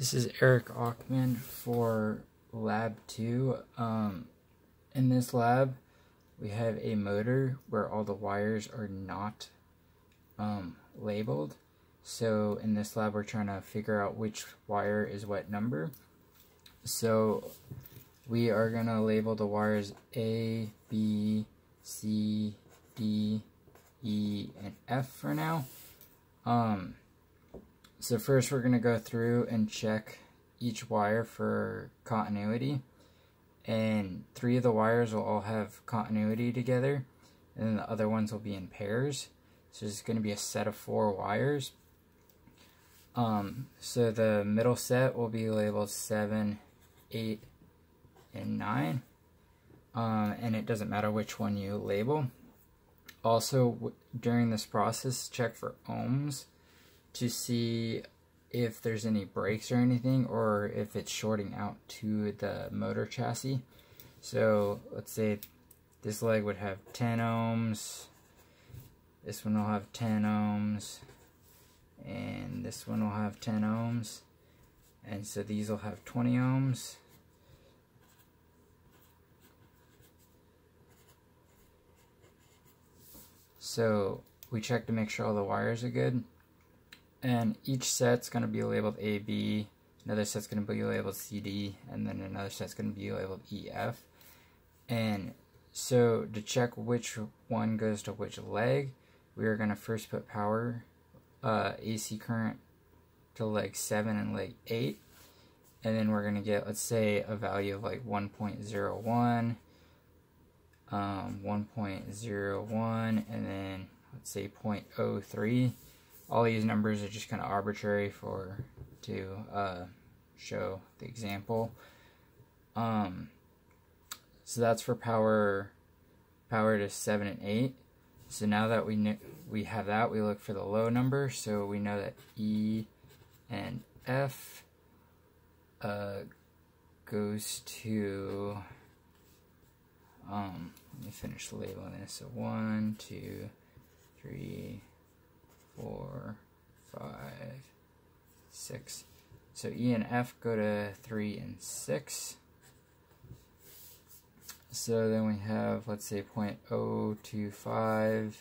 This is Eric Ockman for Lab 2. In this lab, we have a motor where all the wires are not labeled. So in this lab, we're trying to figure out which wire is what number. So we are going to label the wires A, B, C, D, E, and F for now. So first we're going to go through and check each wire for continuity, and 3 of the wires will all have continuity together, and then the other ones will be in pairs. So it's going to be a set of 4 wires. So the middle set will be labeled 7, 8, and 9, and it doesn't matter which one you label. Also, during this process, check for ohms to see if there's any breaks or anything, or if it's shorting out to the motor chassis. So let's say this leg would have 10 ohms, this one will have 10 ohms, and this one will have 10 ohms, and so these will have 20 ohms. So we check to make sure all the wires are good. And each set's going to be labeled A, B, another set's going to be labeled C, D, and then another set's going to be labeled E, F. And so to check which one goes to which leg, we are going to first put power, AC current, to leg 7 and leg 8. And then we're going to get, let's say, a value of like 1.01, 1.01, and then let's say 0.03. All these numbers are just kind of arbitrary to show the example. So that's for power to 7 and 8. So now that we have that, we look for the low number. So we know that E and F goes to, let me finish labeling this. So 1, 2, 3, 4, 5, 6. So E and F go to 3 and 6. So then we have, let's say, 0.025,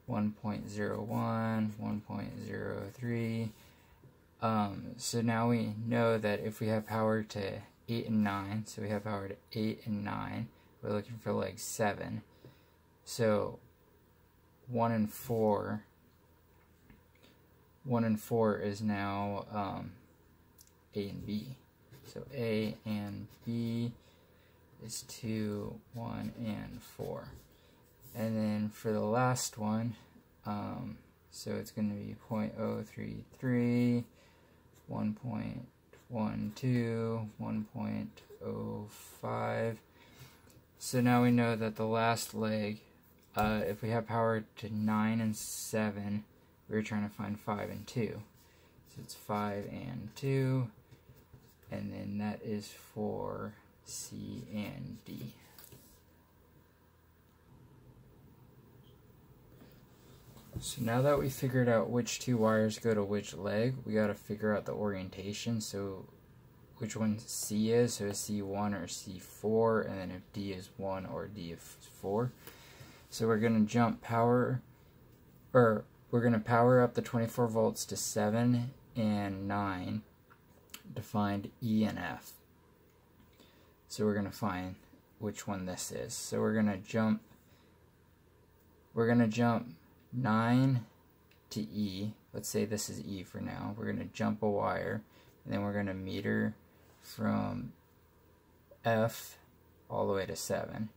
1.01, 1.03. So now we know that if we have power to 8 and 9, so we have power to 8 and 9, we're looking for leg 7. So 1 and 4 is now A and B. So A and B is 2, 1, and 4. And then for the last one, so it's going to be 0.033, 1.12, 1.05. So now we know that the last leg, if we have power to 9 and 7, we're trying to find 5 and 2. So it's 5 and 2, and then that is for C and D. So now that we figured out which 2 wires go to which leg, we got to figure out the orientation. So which one C is, so C1 or C4, and then if D is 1 or D is 4. So we're going to jump power, or we're going to power up the 24 volts to 7 and 9 to find E and F. So we're going to find which one this is. So we're going to jump 9 to E. Let's say this is E for now. We're going to jump a wire, and then we're going to meter from F all the way to 7.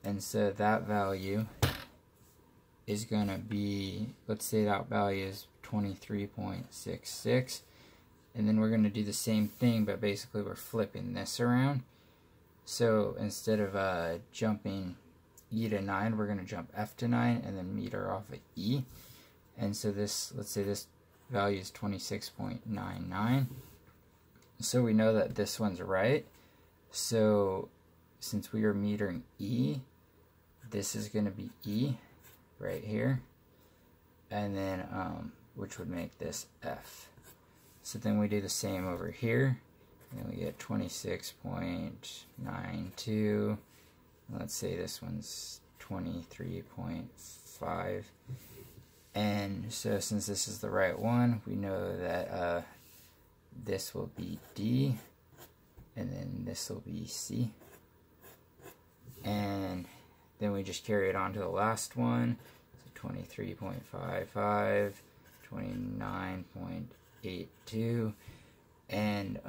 And so that value is going to be, let's say that value is 23.66, and then we're going to do the same thing, but basically we're flipping this around. So instead of jumping E to 9, we're going to jump F to 9 and then meter off of E. And so this, let's say this value is 26.99. So we know that this one's right. So since we are metering E, this is going to be E right here, and then which would make this F. So then we do the same over here, and then we get 26.92. Let's say this one's 23.5. And so since this is the right one, we know that this will be D, and then this will be C. And then we just carry it on to the last one. So 23.55, 29.82. And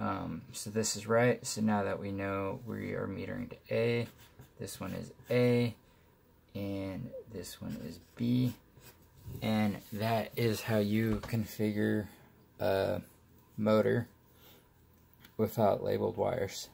so this is right. So now that we know we are metering to A, this one is A, and this one is B. And that is how you configure a motor without labeled wires.